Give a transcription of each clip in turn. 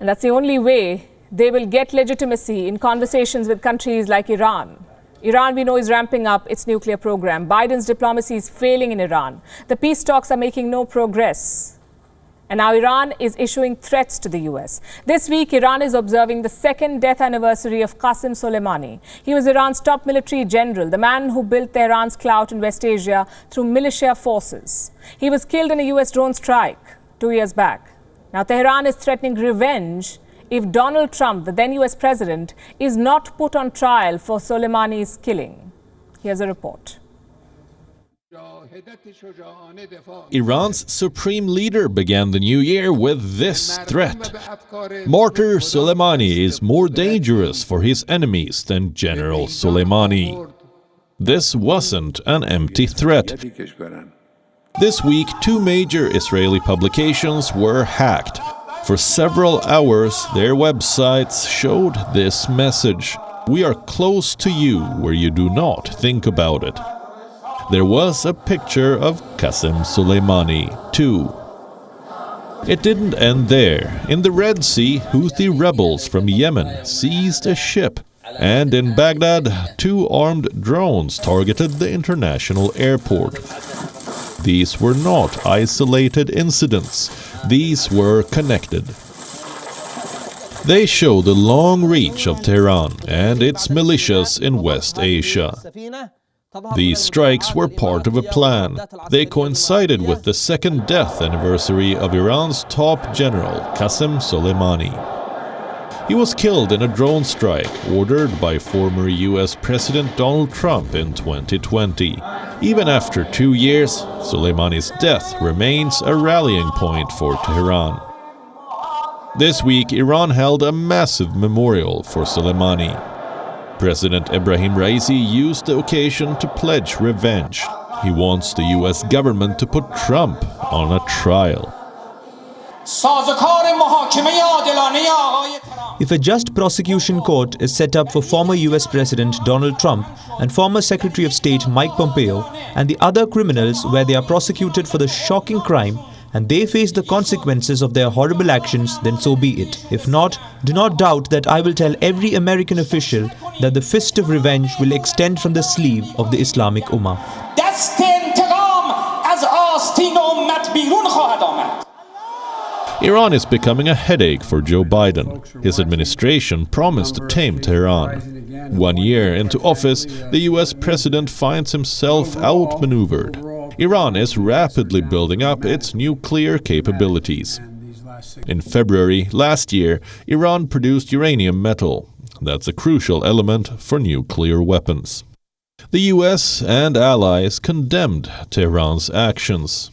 And that's the only way they will get legitimacy in conversations with countries like Iran. Iran, we know, is ramping up its nuclear program. Biden's diplomacy is failing in Iran. The peace talks are making no progress. And now Iran is issuing threats to the US. This week, Iran is observing the second death anniversary of Qasem Soleimani. He was Iran's top military general, the man who built Tehran's clout in West Asia through militia forces. He was killed in a US drone strike 2 years back. Now Tehran is threatening revenge if Donald Trump, the then US president, is not put on trial for Soleimani's killing. Here's a report. Iran's supreme leader began the new year with this threat. Martyr Soleimani is more dangerous for his enemies than General Soleimani. This wasn't an empty threat. This week, 2 major Israeli publications were hacked. For several hours, their websites showed this message: "We are close to you where you do not think about it." There was a picture of Qasem Soleimani, too. It didn't end there. In the Red Sea, Houthi rebels from Yemen seized a ship. And in Baghdad, 2 armed drones targeted the international airport. These were not isolated incidents. These were connected. They show the long reach of Tehran and its militias in West Asia. These strikes were part of a plan. They coincided with the second death anniversary of Iran's top general, Qasem Soleimani. He was killed in a drone strike ordered by former US President Donald Trump in 2020. Even after 2 years, Soleimani's death remains a rallying point for Tehran. This week, Iran held a massive memorial for Soleimani. President Ebrahim Raisi used the occasion to pledge revenge. He wants the US government to put Trump on a trial. If a just prosecution court is set up for former US President Donald Trump and former Secretary of State Mike Pompeo and the other criminals where they are prosecuted for the shocking crime and they face the consequences of their horrible actions, then so be it. If not, do not doubt that I will tell every American official that the fist of revenge will extend from the sleeve of the Islamic Ummah. Iran is becoming a headache for Joe Biden. His administration promised to tame Tehran. 1 year into office, the US president finds himself outmaneuvered. Iran is rapidly building up its nuclear capabilities. In February last year, Iran produced uranium metal. That's a crucial element for nuclear weapons. The US and allies condemned Tehran's actions,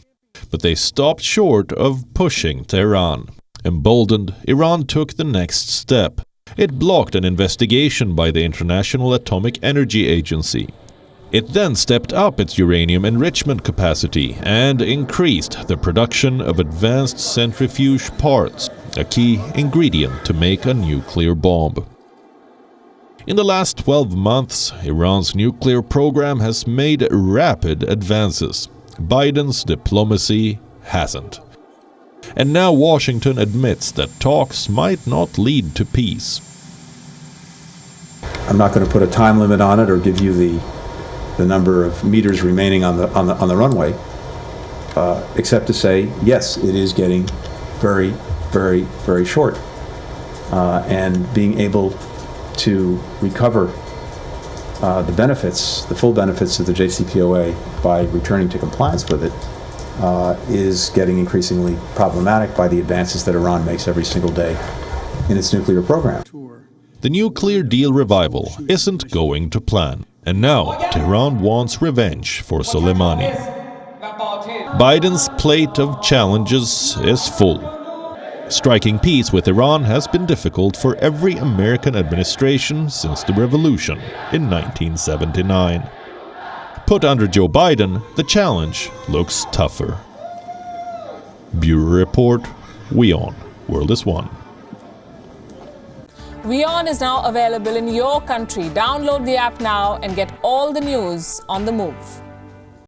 but they stopped short of pushing Tehran. Emboldened, Iran took the next step. It blocked an investigation by the International Atomic Energy Agency. It then stepped up its uranium enrichment capacity and increased the production of advanced centrifuge parts, a key ingredient to make a nuclear bomb. In the last 12 months, Iran's nuclear program has made rapid advances. Biden's diplomacy hasn't. And now Washington admits that talks might not lead to peace. I'm not going to put a time limit on it or give you the number of meters remaining on the runway, except to say, yes, it is getting very, very, very short. And being able to recover the benefits, the full benefits of the JCPOA by returning to compliance with it is getting increasingly problematic by the advances that Iran makes every single day in its nuclear program. The nuclear deal revival isn't going to plan. And now, Tehran wants revenge for Soleimani. Biden's plate of challenges is full. Striking peace with Iran has been difficult for every American administration since the revolution in 1979. Put under Joe Biden, the challenge looks tougher. Bureau Report, WION, World is One. WION is now available in your country. Download the app now and get all the news on the move.